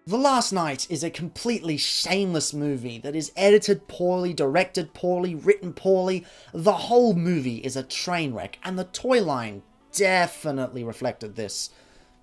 The Last Knight is a completely shameless movie that is edited poorly, directed poorly, written poorly. The whole movie is a train wreck, and the toy line definitely reflected this.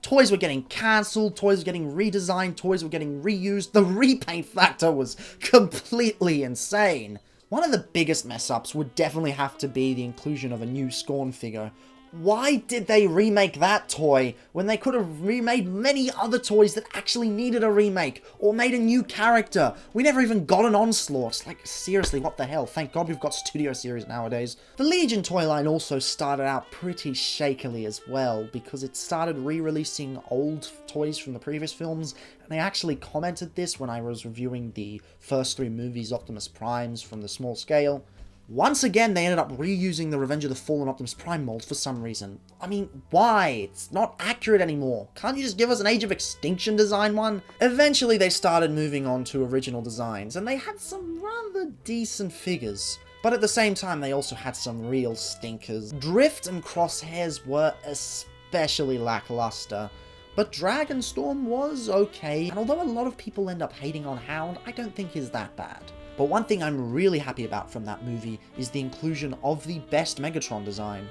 Toys were getting cancelled, toys were getting redesigned, toys were getting reused. The repaint factor was completely insane. One of the biggest mess-ups would definitely have to be the inclusion of a new Scorn figure. Why did they remake that toy when they could have remade many other toys that actually needed a remake, or made a new character? We never even got an Onslaught. Like, seriously, what the hell? Thank God we've got Studio Series nowadays. The Legion toy line also started out pretty shakily as well, because it started re-releasing old toys from the previous films, and I actually commented this when I was reviewing the first 3 movies Optimus Primes from the small scale. Once again, they ended up reusing the Revenge of the Fallen Optimus Prime mold for some reason. I mean, why? It's not accurate anymore. Can't you just give us an Age of Extinction design one? Eventually, they started moving on to original designs, and they had some rather decent figures. But at the same time, they also had some real stinkers. Drift and Crosshairs were especially lackluster. But Dragonstorm was okay, and although a lot of people end up hating on Hound, I don't think he's that bad. But one thing I'm really happy about from that movie is the inclusion of the best Megatron design.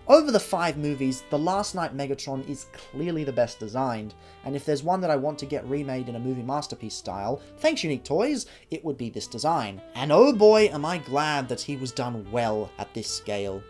Over the 5 movies, The Last Knight Megatron is clearly the best designed, and if there's one that I want to get remade in a movie masterpiece style, thanks Unique Toys, it would be this design. And oh boy am I glad that he was done well at this scale,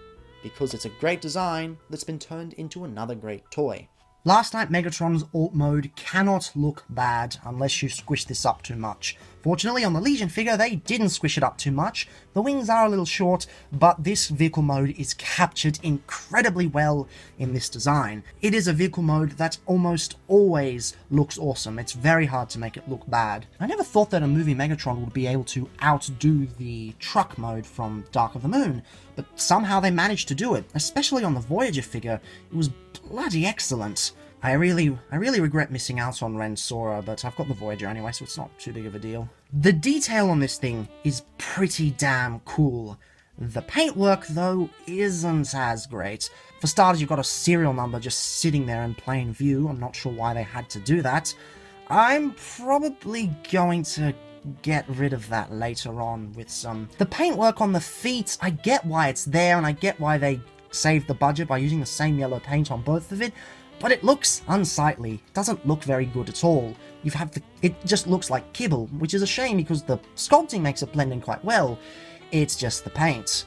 because it's a great design that's been turned into another great toy. Last Knight Megatron's alt mode cannot look bad unless you squish this up too much. Fortunately, on the Legion figure, they didn't squish it up too much. The wings are a little short, but this vehicle mode is captured incredibly well in this design. It is a vehicle mode that almost always looks awesome. It's very hard to make it look bad. I never thought that a movie Megatron would be able to outdo the truck mode from Dark of the Moon, but somehow they managed to do it, especially on the Voyager figure. It was bloody excellent. I really regret missing out on Ren Sora, but I've got the Voyager anyway, so it's not too big of a deal. The detail on this thing is pretty damn cool. The paintwork, though, isn't as great. For starters, you've got a serial number just sitting there in plain view. I'm not sure why they had to do that. I'm probably going to get rid of that later on with some... The paintwork on the feet, I get why it's there, and I get why they saved the budget by using the same yellow paint on both of it, but it looks unsightly. It doesn't look very good at all. It just looks like kibble, which is a shame because the sculpting makes it blend in quite well. It's just the paint.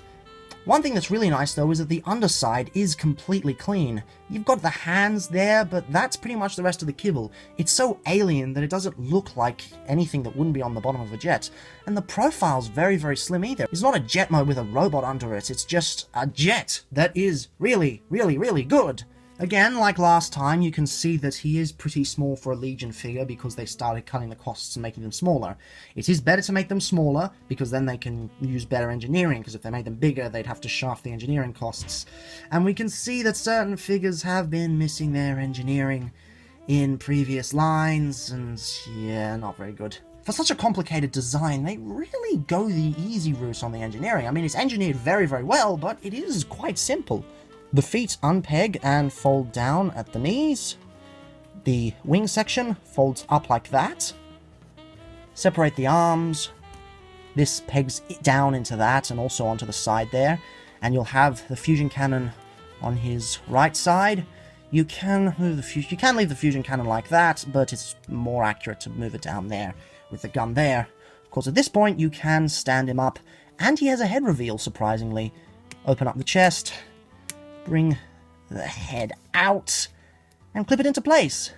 One thing that's really nice though is that the underside is completely clean. You've got the hands there, but that's pretty much the rest of the kibble. It's so alien that it doesn't look like anything that wouldn't be on the bottom of a jet. And the profile's very, very slim either. It's not a jet mode with a robot under it, it's just a jet that is really, really, really good. Again, like last time, you can see that he is pretty small for a Legion figure because they started cutting the costs and making them smaller. It is better to make them smaller because then they can use better engineering, because if they made them bigger, they'd have to shaft the engineering costs. And we can see that certain figures have been missing their engineering in previous lines, and yeah, not very good. For such a complicated design, they really go the easy route on the engineering. I mean, it's engineered very, very well, but it is quite simple. The feet unpeg and fold down at the knees. The wing section folds up like that. Separate the arms. This pegs it down into that and also onto the side there. And you'll have the fusion cannon on his right side. You can leave the fusion cannon like that, but it's more accurate to move it down there with the gun there. Of course, at this point, you can stand him up, and he has a head reveal, surprisingly. Open up the chest. Bring the head out, and clip it into place.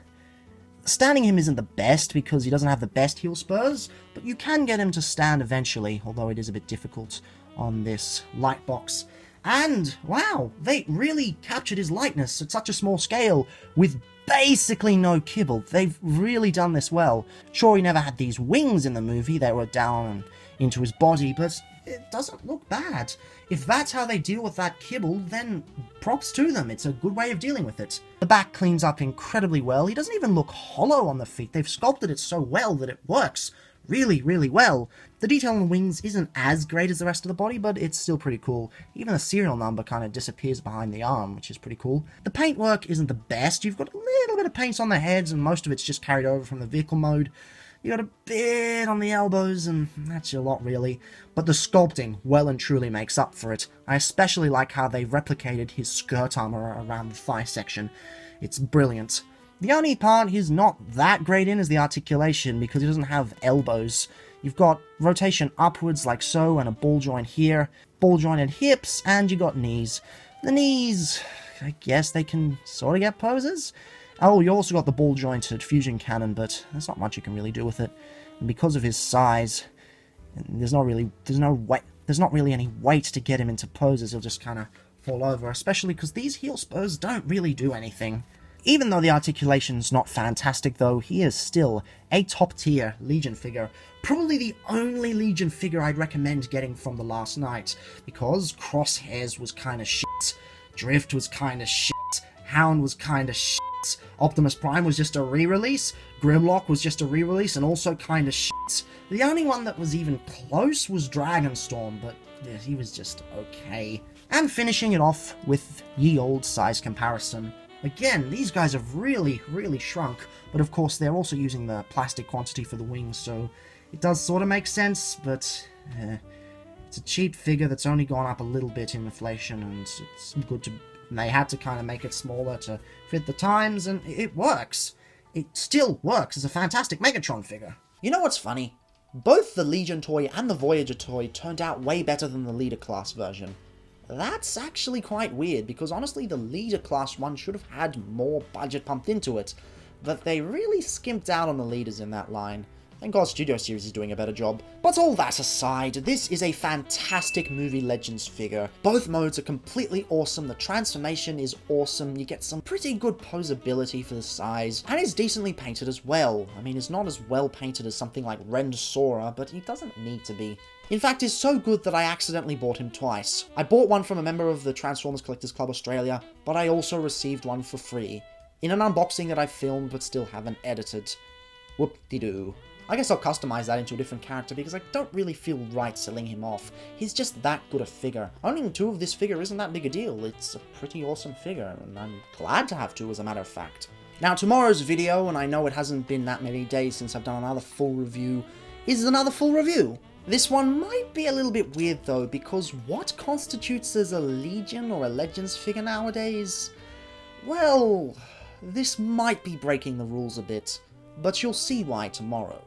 Standing him isn't the best because he doesn't have the best heel spurs, but you can get him to stand eventually, although it is a bit difficult on this light box. And, wow, they really captured his lightness at such a small scale with basically no kibble. They've really done this well. Sure, he never had these wings in the movie, they were down into his body, but it doesn't look bad. If that's how they deal with that kibble, then props to them. It's a good way of dealing with it. The back cleans up incredibly well. He doesn't even look hollow on the feet. They've sculpted it so well that it works really, really well. The detail on the wings isn't as great as the rest of the body, but it's still pretty cool. Even the serial number kind of disappears behind the arm, which is pretty cool. The paintwork isn't the best. You've got a little bit of paint on the heads, and most of it's just carried over from the vehicle mode. You got a bit on the elbows, and that's a lot really. But the sculpting well and truly makes up for it. I especially like how they replicated his skirt armor around the thigh section. It's brilliant. The only part he's not that great in is the articulation, because he doesn't have elbows. You've got rotation upwards like so, and a ball joint here, ball jointed hips, and you got knees. The knees, I guess they can sort of get poses. Oh, you also got the ball jointed fusion cannon, but there's not much you can really do with it. And because of his size, there's not really any weight to get him into poses. He'll just kind of fall over, especially because these heel spurs don't really do anything. Even though the articulation's not fantastic though, he is still a top-tier Legion figure. Probably the only Legion figure I'd recommend getting from the last night, because Crosshairs was kinda shit, Drift was kinda shit, Hound was kinda shit, Optimus Prime was just a re-release, Grimlock was just a re-release and also kinda shit. The only one that was even close was Dragonstorm, but yeah, he was just okay. And finishing it off with ye old size comparison. Again, these guys have really, really shrunk, but of course they're also using the plastic quantity for the wings, so it does sort of make sense, but it's a cheap figure that's only gone up a little bit in inflation, and it's good to... they had to kind of make it smaller to fit the times, and it works. It still works as a fantastic Megatron figure. You know what's funny? Both the Legion toy and the Voyager toy turned out way better than the Leader class version. That's actually quite weird, because honestly the Leader class one should have had more budget pumped into it, but they really skimped out on the leaders in that line. Thank God Studio Series is doing a better job. But all that aside, this is a fantastic Movie Legends figure. Both modes are completely awesome, the transformation is awesome, you get some pretty good posability for the size, and it's decently painted as well. I mean, it's not as well painted as something like Ren Sora, but he doesn't need to be. In fact, it's so good that I accidentally bought him twice. I bought one from a member of the Transformers Collectors Club Australia, but I also received one for free, in an unboxing that I filmed but still haven't edited. Whoop-de-doo. I guess I'll customize that into a different character because I don't really feel right selling him off. He's just that good a figure. Owning two of this figure isn't that big a deal. It's a pretty awesome figure, and I'm glad to have two as a matter of fact. Now, tomorrow's video, and I know it hasn't been that many days since I've done another full review, is another full review. This one might be a little bit weird though, because what constitutes as a Legion or a Legends figure nowadays? Well, this might be breaking the rules a bit, but you'll see why tomorrow.